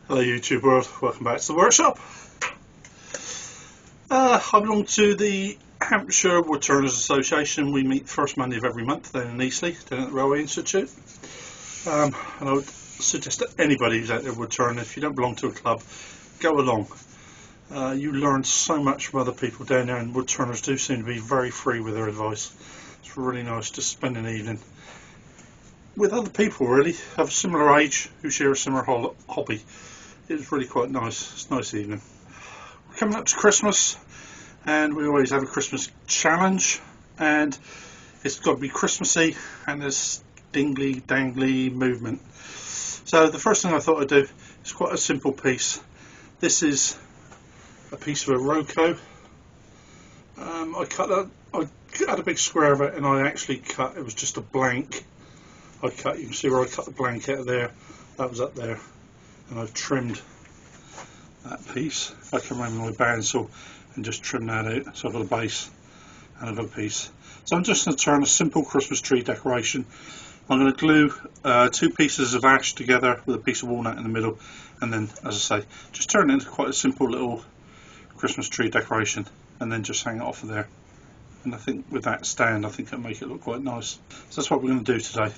Hello YouTube world, welcome back to the workshop. I belong to the Hampshire Woodturners Association. We meet the first Monday of every month down in Eastleigh, down at the Railway Institute. And I would suggest that anybody who's out there woodturning, if you don't belong to a club, go along. You learn so much from other people down there, and woodturners do seem to be very free with their advice. It's really nice to spend an evening with other people really of a similar age who share a similar hobby. It was really quite nice. It's a nice evening. We're coming up to Christmas, and we always have a Christmas challenge, and it's got to be Christmassy and this dingly dangly movement. So the first thing I thought I'd do is quite a simple piece. This is a piece of Iroko. I had a big square of it, and I actually cut, it was just a blank. You can see where I cut the blank out of there, that was up there, and I've trimmed that piece. I come around with my bandsaw and just trim that out, so I've got a base and another piece. So I'm just going to turn a simple Christmas tree decoration. I'm going to glue two pieces of ash together with a piece of walnut in the middle, and then, as I say, just turn it into quite a simple little Christmas tree decoration, and then just hang it off of there. And I think with that stand, I think it'll make it look quite nice. So that's what we're going to do today.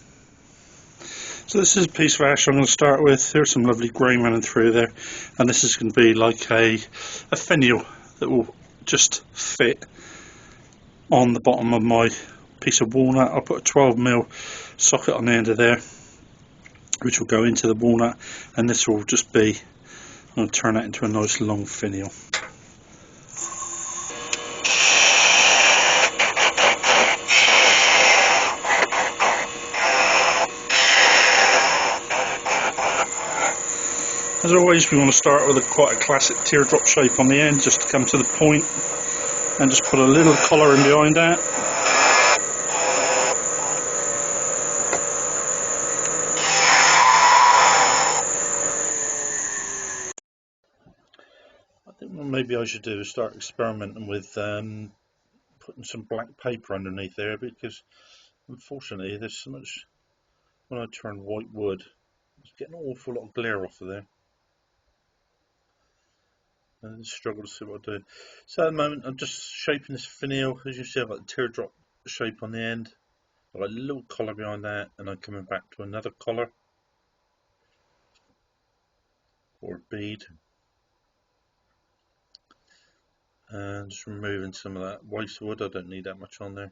So this is a piece of ash I'm going to start with. There's some lovely grain running through there, and this is going to be like a finial that will just fit on the bottom of my piece of walnut. I'll put a 12mm socket on the end of there, which will go into the walnut, and this will just be, I'm going to turn that into a nice long finial. As always, we want to start with quite a classic teardrop shape on the end, just to come to the point, and just put a little collar in behind that. I think what maybe I should do is start experimenting with putting some black paper underneath there, because unfortunately there's so much, when I turn white wood, it's getting an awful lot of glare off of there. And struggle to see what I do. So at the moment I'm just shaping this finial. As you see, I've got a teardrop shape on the end. I've got a little collar behind that, and I'm coming back to another collar or a bead, and just removing some of that waste wood. I don't need that much on there.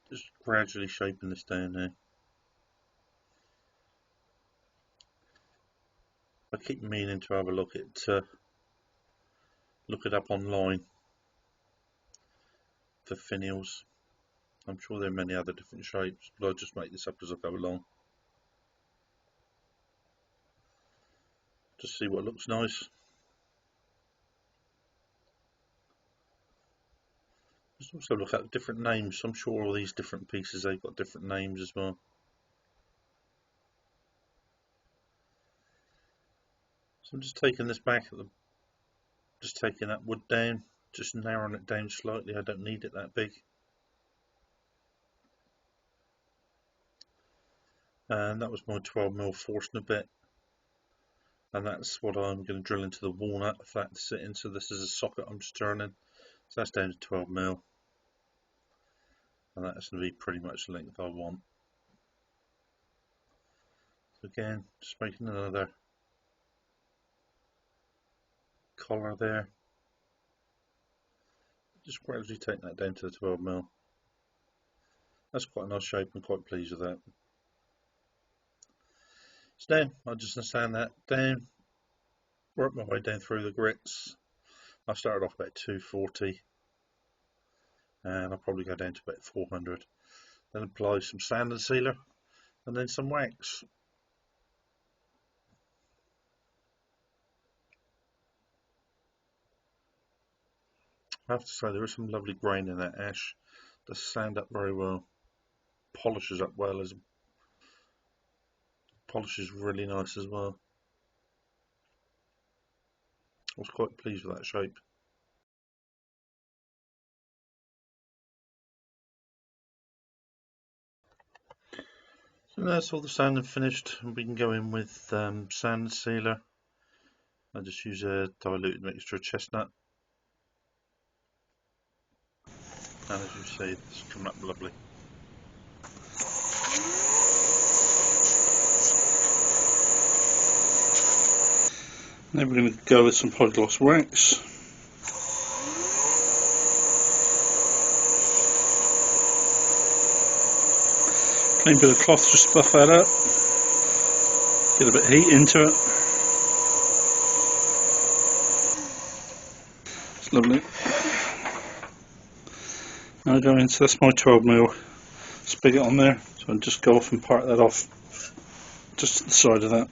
Just gradually shaping this down there. I keep meaning to have a look it up online for finials. I'm sure there are many other different shapes, but I'll just make this up as I go along. Just see what looks nice. Just also look at different names. I'm sure all these different pieces, they've got different names as well. So I'm just taking this back at the, just taking that wood down, just narrowing it down slightly. I don't need it that big. And that was my 12mm Forstner bit, and that's what I'm going to drill into the walnut for that to sit in. So this is a socket I'm just turning, so that's down to 12mm, and that's going to be pretty much the length I want. So again, just making another collar there, just gradually take that down to the 12mm. That's quite a nice shape. I'm quite pleased with that. So now I'll just sand that down, work my way down through the grits. I started off about 240, and I'll probably go down to about 400. Then apply some sand and sealer, and then some wax. I have to say, there is some lovely grain in that ash. Does sand up very well, polishes up well, as polishes really nice as well. I was quite pleased with that shape. So that's all the sanding finished, and we can go in with sand and sealer I just use a diluted mixture of chestnut, and as you see, it's coming up lovely. Then we're going to go with some polygloss wax. Clean bit of cloth, just buff that up. Get a bit of heat into it. It's lovely. Now I go into, that's my 12mm spigot on there, so I'll just go off and part that off just to the side of that.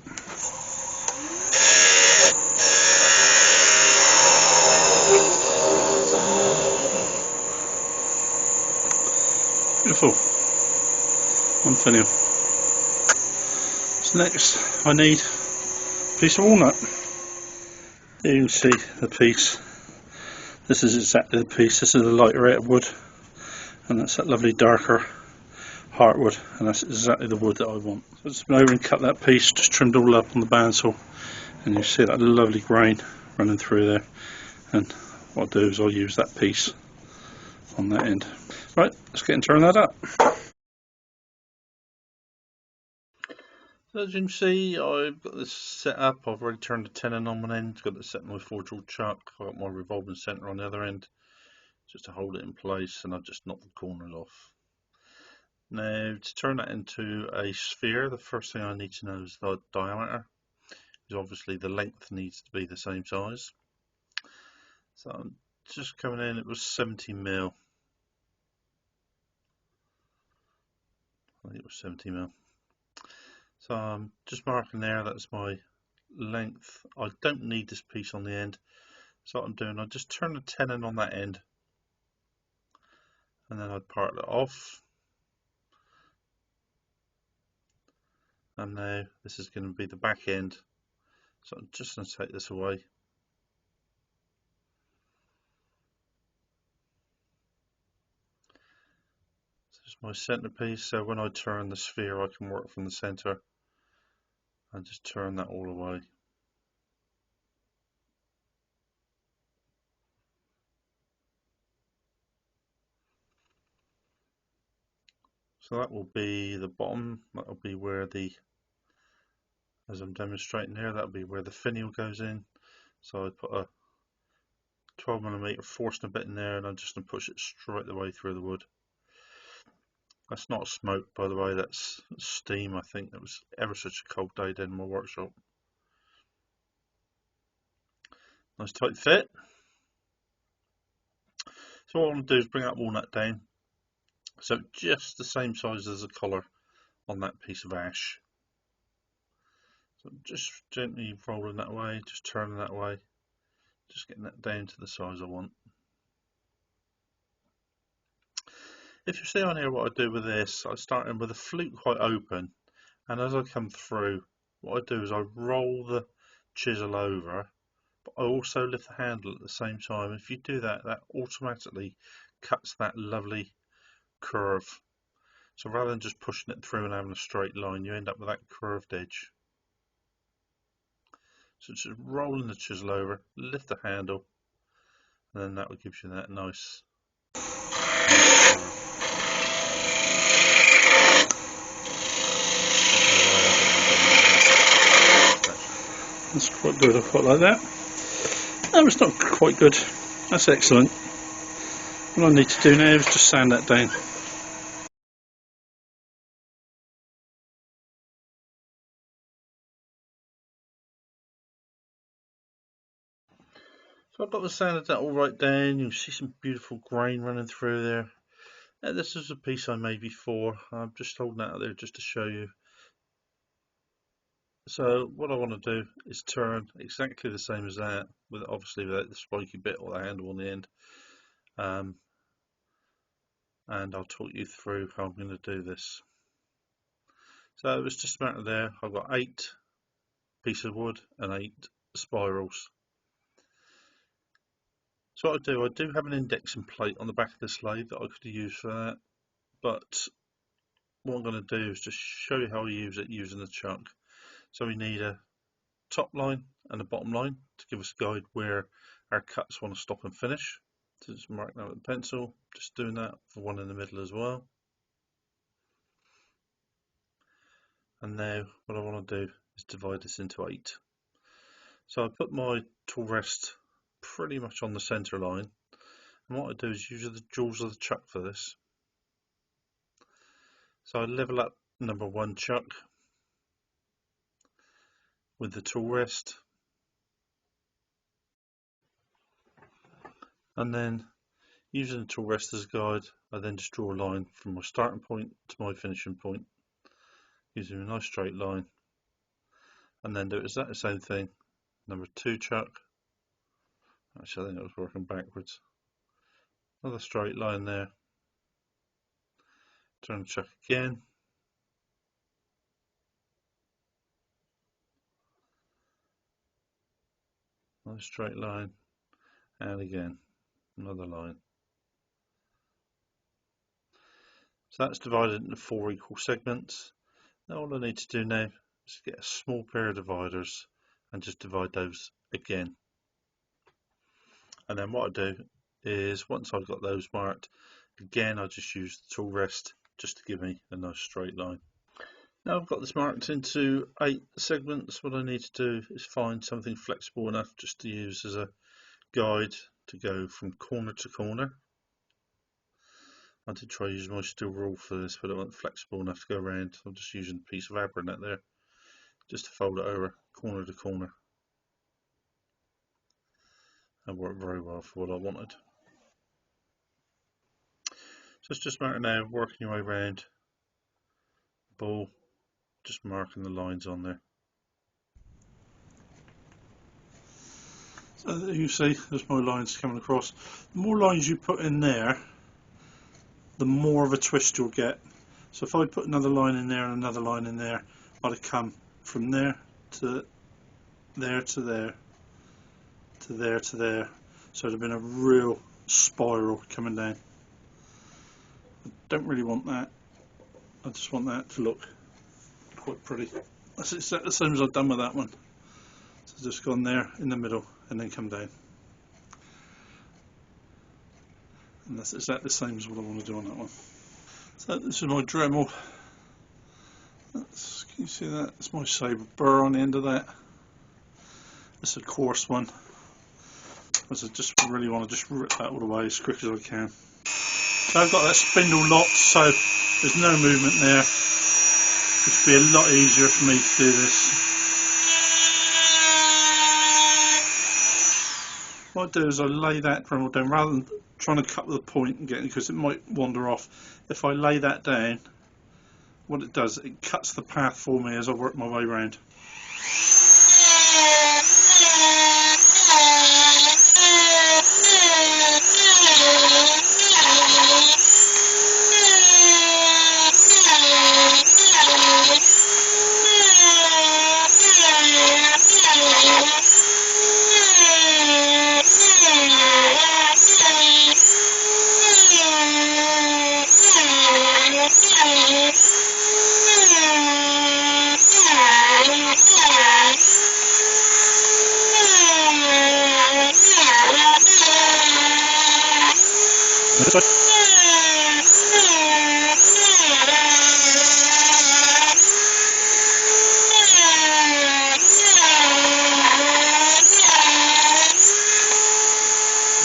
Beautiful. One finial. So next I need a piece of walnut. There you can see the piece. This is exactly the piece. This is a lighter red wood, and that's that lovely darker heartwood, and that's exactly the wood that I want. So I just went over and cut that piece, just trimmed all up on the bandsaw, and you see that lovely grain running through there. And what I'll do is I'll use that piece on that end. Right, let's get and turn that up. So as you can see, I've got this set up. I've already turned the tenon on one end, got this set in my 4-jaw chuck. I've got my revolving centre on the other end, just to hold it in place, and I've just knocked the corners off. Now, to turn that into a sphere, the first thing I need to know is the diameter, because obviously the length needs to be the same size. So I'm just coming in, it was 70mm. I think it was 70mm. So I'm just marking there, that's my length. I don't need this piece on the end. So what I'm doing, I just turn the tenon on that end, and then I'd part it off. And now this is going to be the back end. So I'm just going to take this away. This is my centerpiece, so when I turn the sphere I can work from the center and just turn that all away. So that will be the bottom, that will be where the, as I'm demonstrating here, that will be where the finial goes in. So I put a 12mm forcing a bit in there, and I'm just going to push it straight the way through the wood. That's not smoke, by the way, that's steam. I think it was ever such a cold day in my workshop. Nice tight fit. So what I want to do is bring that walnut down, so just the same size as the collar on that piece of ash. So just gently rolling that way, just turning that way, just getting that down to the size I want. If you see on here what I do with this, I start in with the flute quite open, and as I come through, what I do is I roll the chisel over, but I also lift the handle at the same time. If you do that, that automatically cuts that lovely curve. So rather than just pushing it through and having a straight line, you end up with that curved edge. So just rolling the chisel over, lift the handle, and then that will give you that nice curve. That's quite good, I quite like that. That was not quite good. That's excellent. What I need to do now is just sand that down. So I've got the sanded that all right down. You can see some beautiful grain running through there. Now, this is a piece I made before. I'm just holding that out there just to show you. So what I want to do is turn exactly the same as that, with obviously without the spiky bit or the handle on the end. And I'll talk you through how I'm going to do this. So it's just a matter there. I've got 8 pieces of wood and 8 spirals. So what I do have an indexing plate on the back of this lathe that I could use for that, but what I'm going to do is just show you how I use it using the chuck. So we need a top line and a bottom line to give us a guide where our cuts want to stop and finish. So just mark that with a pencil, just doing that for one in the middle as well. And now what I want to do is divide this into 8. So I put my tool rest pretty much on the centre line, and what I do is use the jaws of the chuck for this. So I level up number 1 chuck with the tool rest, and then using the tool rest as a guide, I then just draw a line from my starting point to my finishing point using a nice straight line, and then do exactly the same thing. Number 2 chuck, actually I think I was working backwards, another straight line there, turn the chuck again, another straight line, and again another line. So that's divided into 4 equal segments. Now all I need to do now is get a small pair of dividers and just divide those again. And then what I do is, once I've got those marked, again I just use the tool rest just to give me a nice straight line. Now I've got this marked into 8 segments. What I need to do is find something flexible enough just to use as a guide to go from corner to corner. I did try using my steel rule for this, but it wasn't flexible enough to go around. So I'm just using a piece of Abranet there just to fold it over corner to corner. And worked very well for what I wanted. So it's just a matter now of working your way around the ball, just marking the lines on there. So you see, there's my lines coming across. The more lines you put in there, the more of a twist you'll get. So if I put another line in there and another line in there, I'd have come from there to there to there to there to there. So it'd have been a real spiral coming down. I don't really want that. I just want that to look quite pretty. That's exactly the same as I've done with that one. So just gone there in the middle and then come down. And that's exactly the same as what I want to do on that one. So this is my Dremel. Can you see that? It's my sabre burr on the end of that. It's a coarse one. Because I just really want to just rip that all away as quick as I can. So I've got that spindle locked, so there's no movement there. It should be a lot easier for me to do this. What I do is I lay that Dremel down rather than trying to cut with a point and getting, because it might wander off. If I lay that down, what it does, it cuts the path for me as I work my way around.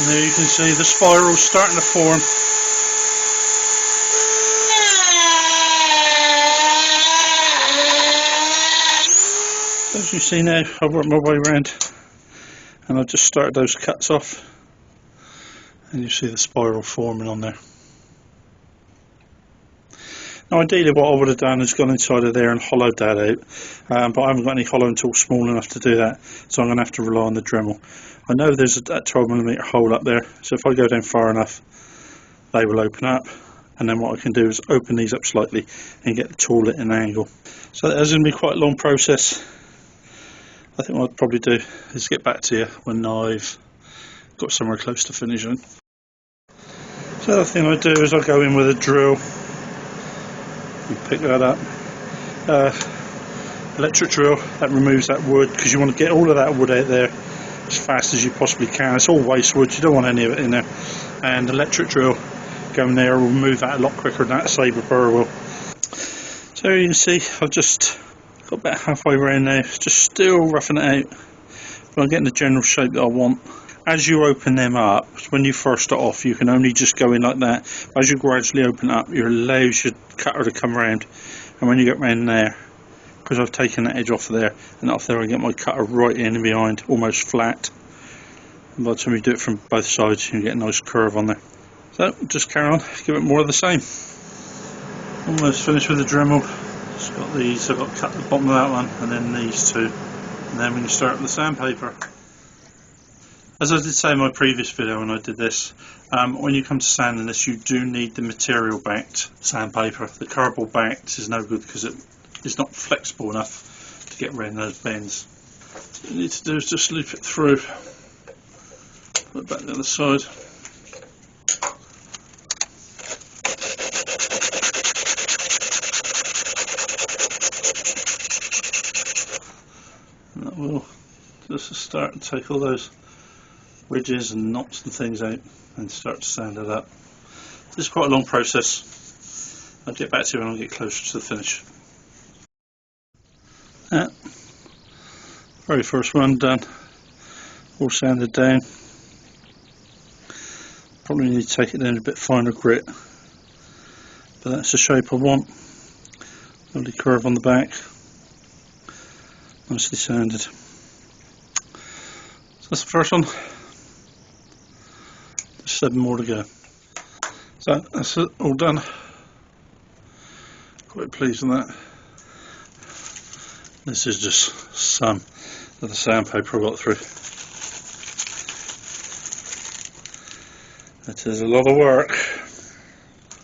And there you can see the spiral starting to form. As you see now, I've worked my way around and I've just started those cuts off, and you see the spiral forming on there. Now ideally what I would have done is gone inside of there and hollowed that out, but I haven't got any hollowing tool small enough to do that, so I'm going to have to rely on the Dremel. I know there's a 12mm hole up there, so if I go down far enough they will open up, and then what I can do is open these up slightly and get the tool at an angle. So that's going to be quite a long process. I think what I'd probably do is get back to you when I've got somewhere close to finishing. So the other thing I do is I go in with a drill and pick that up, electric drill, that removes that wood, because you want to get all of that wood out there as fast as you possibly can. It's all waste wood, you don't want any of it in there. And electric drill going there will remove that a lot quicker than that sabre burr will. So you can see I've just got about halfway around now, just still roughing it out, but I'm getting the general shape that I want. As you open them up, when you first start off, you can only just go in like that. As you gradually open up, you allow your cutter to come around, and when you get round there, because I've taken that edge off there and off there, I get my cutter right in and behind, almost flat. And by the time you do it from both sides, you get a nice curve on there. So just carry on, give it more of the same. Almost finished with the Dremel. Just got these, I've got to cut the bottom of that one, and then these two, and then we can start with the sandpaper. As I did say in my previous video when I did this, when you come to sanding this, you do need the material backed sandpaper. The cardboard backed is no good because it is not flexible enough to get around those bends. So what you need to do is just loop it through, put it back the other side. And that will just start to take all those ridges and knots and things out and start to sand it up. This is quite a long process. I'll get back to you when I get closer to the finish. Very first one done, all sanded down. Probably need to take it down a bit finer grit, but that's the shape I want. Lovely curve on the back, nicely sanded. So that's the first one. 7 more to go. So that's it, all done. Quite pleased with that. This is just some of the sandpaper I got through. It is a lot of work. I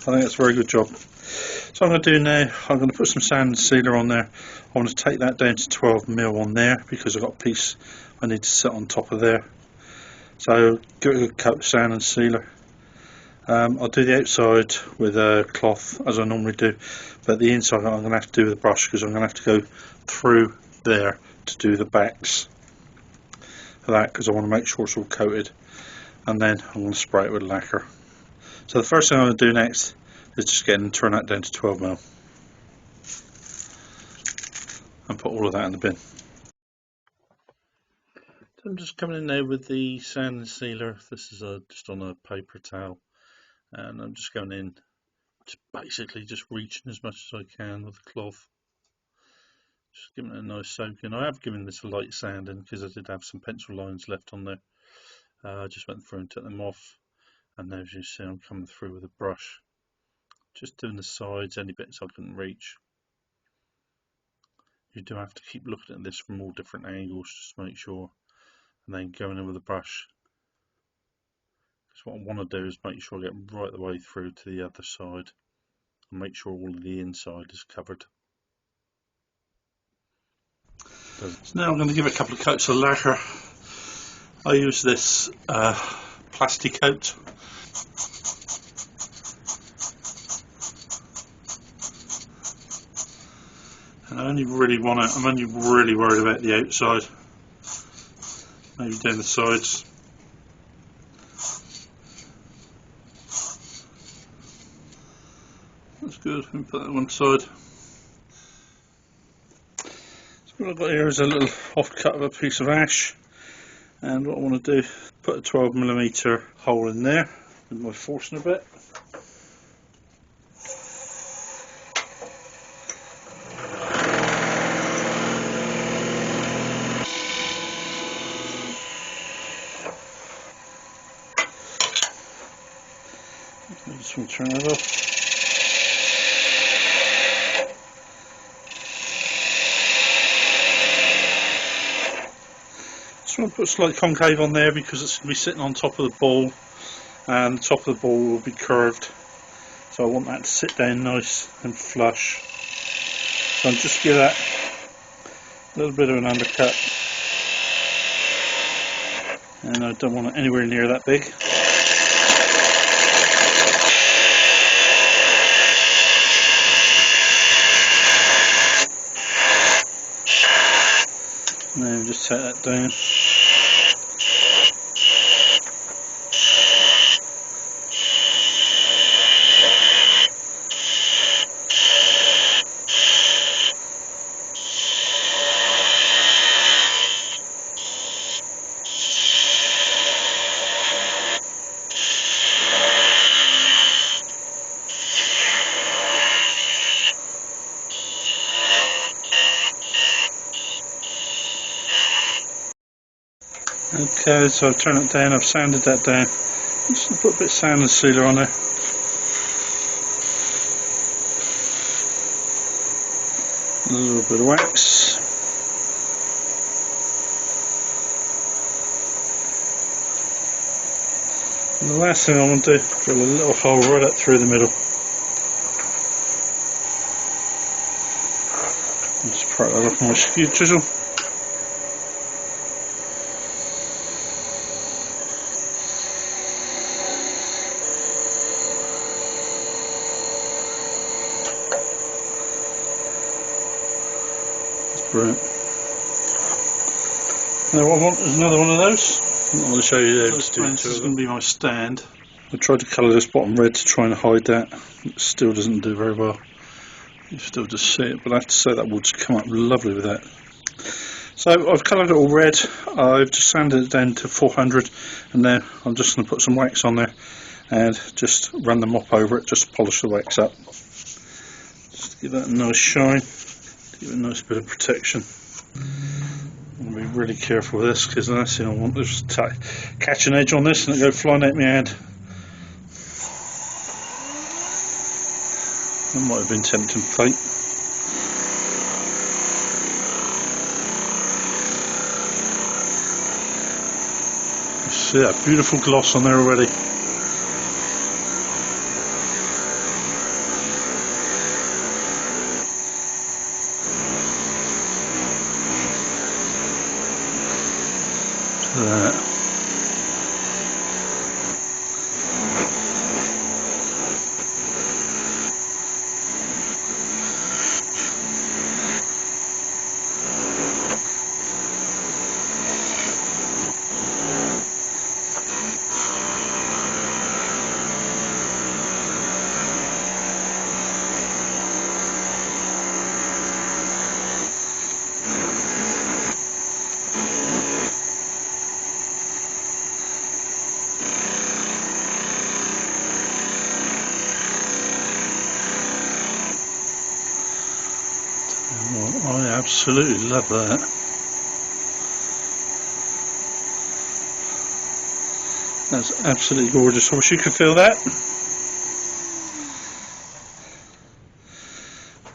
think that's a very good job. So I'm going to do now, I'm going to put some sand and sealer on there. I want to take that down to 12mm on there because I've got a piece I need to set on top of there. So give it a good coat of sand and sealer. I'll do the outside with a cloth as I normally do, but the inside I'm going to have to do with a brush because I'm going to have to go through there to do the backs for that, because I want to make sure it's all coated, and then I'm going to spray it with lacquer. So the first thing I'm going to do next is just turn that down to 12mm and put all of that in the bin. I'm just coming in there with the sand and sealer. This is just on a paper towel, and I'm just going in, just basically just reaching as much as I can with the cloth, just giving it a nice soak in. I have given this a light sanding because I did have some pencil lines left on there. I just went through and took them off, and as you see I'm coming through with a brush, just doing the sides, any bits I couldn't reach. You do have to keep looking at this from all different angles just to make sure, and then going in with a brush, because what I want to do is make sure I get right the way through to the other side and make sure all of the inside is covered. So now I'm going to give it a couple of coats of lacquer. I use this plastic coat. And I only really want it, I'm only really worried about the outside, maybe down the sides. That's good, we can put that one side. So what I've got here is a little offcut of a piece of ash, and what I want to do, put a 12mm hole in there with my forcing a bit. I just want to turn that off. Just want to put a slight concave on there because it's going to be sitting on top of the ball, and the top of the ball will be curved, so I want that to sit down nice and flush. So I'm just give that a little bit of an undercut, and I don't want it anywhere near that big. Now just take that down. Okay, so I've turned it down, I've sanded that down. I'm just going to put a bit of sand and sealer on there. A little bit of wax. And the last thing I want to do, drill a little hole right up through the middle. And just pry that off my skew chisel. Brilliant. Now what I want is another one of those. I'm not going to show you there. This is going to be my stand. I tried to colour this bottom red to try and hide that. It still doesn't do very well. You still just see it, but I have to say that wood's come up lovely with that. So I've coloured it all red. I've just sanded it down to 400, and now I'm just going to put some wax on there and just run the mop over it, just to polish the wax up. Just to give that a nice shine. Give it a nice bit of protection. I'm going to be really careful with this, because the last thing I want is to catch an edge on this and it go flying out my hand. That might have been tempting fate. You see that beautiful gloss on there already. That. Well, I absolutely love that. That's absolutely gorgeous. I wish you could feel that,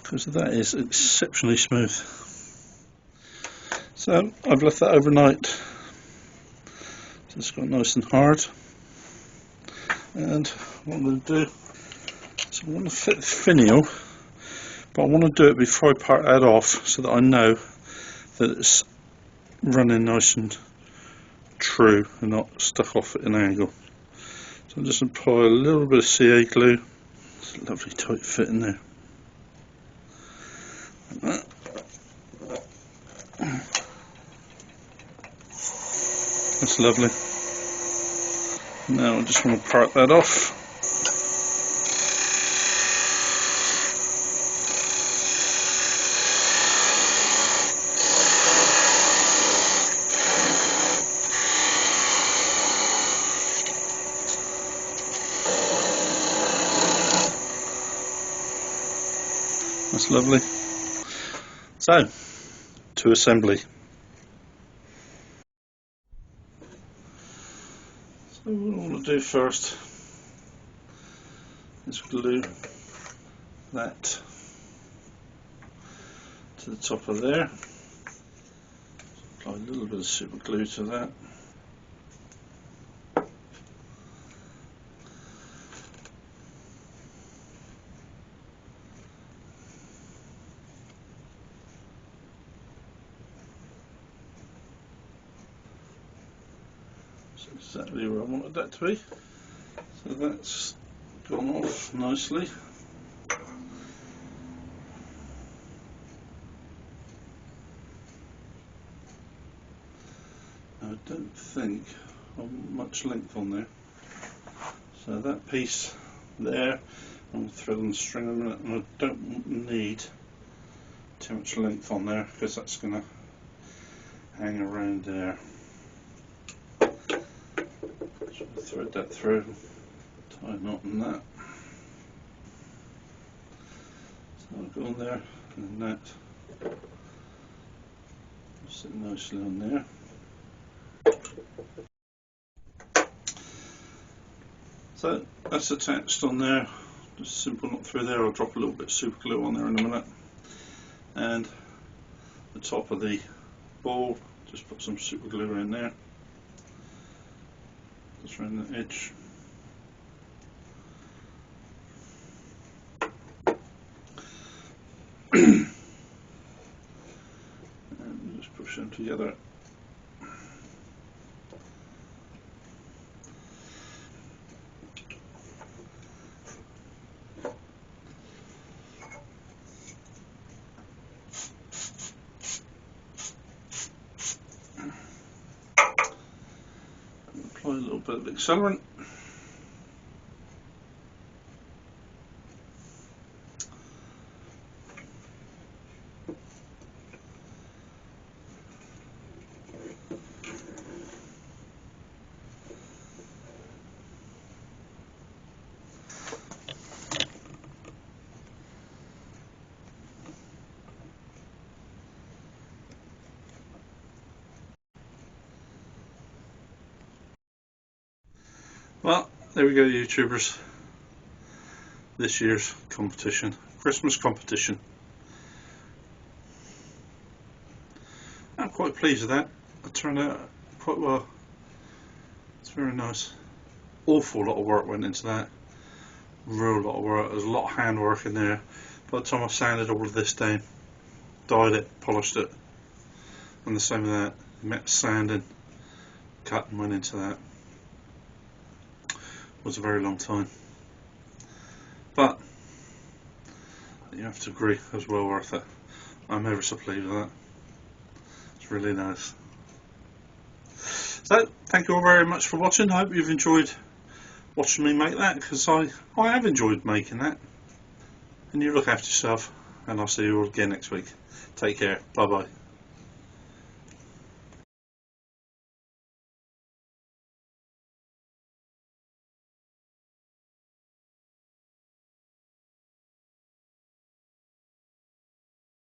because that is exceptionally smooth. So I've left that overnight, so it's got nice and hard. And what I'm going to do, so I want to fit the finial, but I want to do it before I part that off, so that I know that it's running nice and true and not stuck off at an angle. So I'm just going to apply a little bit of CA glue. It's a lovely tight fit in there. Like that. That's lovely. Now I just want to part that off. That's lovely. So, to assembly. So what I want to do first is glue that to the top of there. Apply a little bit of super glue to that. That's exactly where I wanted that to be. So that's gone off nicely. I don't think much length on there. So that piece there, I'm going to thread on the string in a minute, and I don't need too much length on there because that's going to hang around there. So I'll thread that through, tie a knot in that. So I'll go on there, and that will sit nicely on there. So that's attached on there, just a simple knot through there. I'll drop a little bit of super glue on there in a minute. And the top of the ball, just put some super glue in there, just around the edge. And just push them together. Apply a little bit of accelerant. Well, there we go, YouTubers. This year's competition, Christmas competition. I'm quite pleased with that. It turned out quite well. It's very nice. Awful lot of work went into that. Real lot of work. There's a lot of hand work in there. By the time I sanded all of this down, dyed it, polished it, and the same with that, met sanding, cut and went into that. It was a very long time. But you have to agree, it was well worth it. I'm ever so pleased with that. It's really nice. So, thank you all very much for watching. I hope you've enjoyed watching me make that, because I have enjoyed making that. And you look after yourself, and I'll see you all again next week. Take care. Bye bye.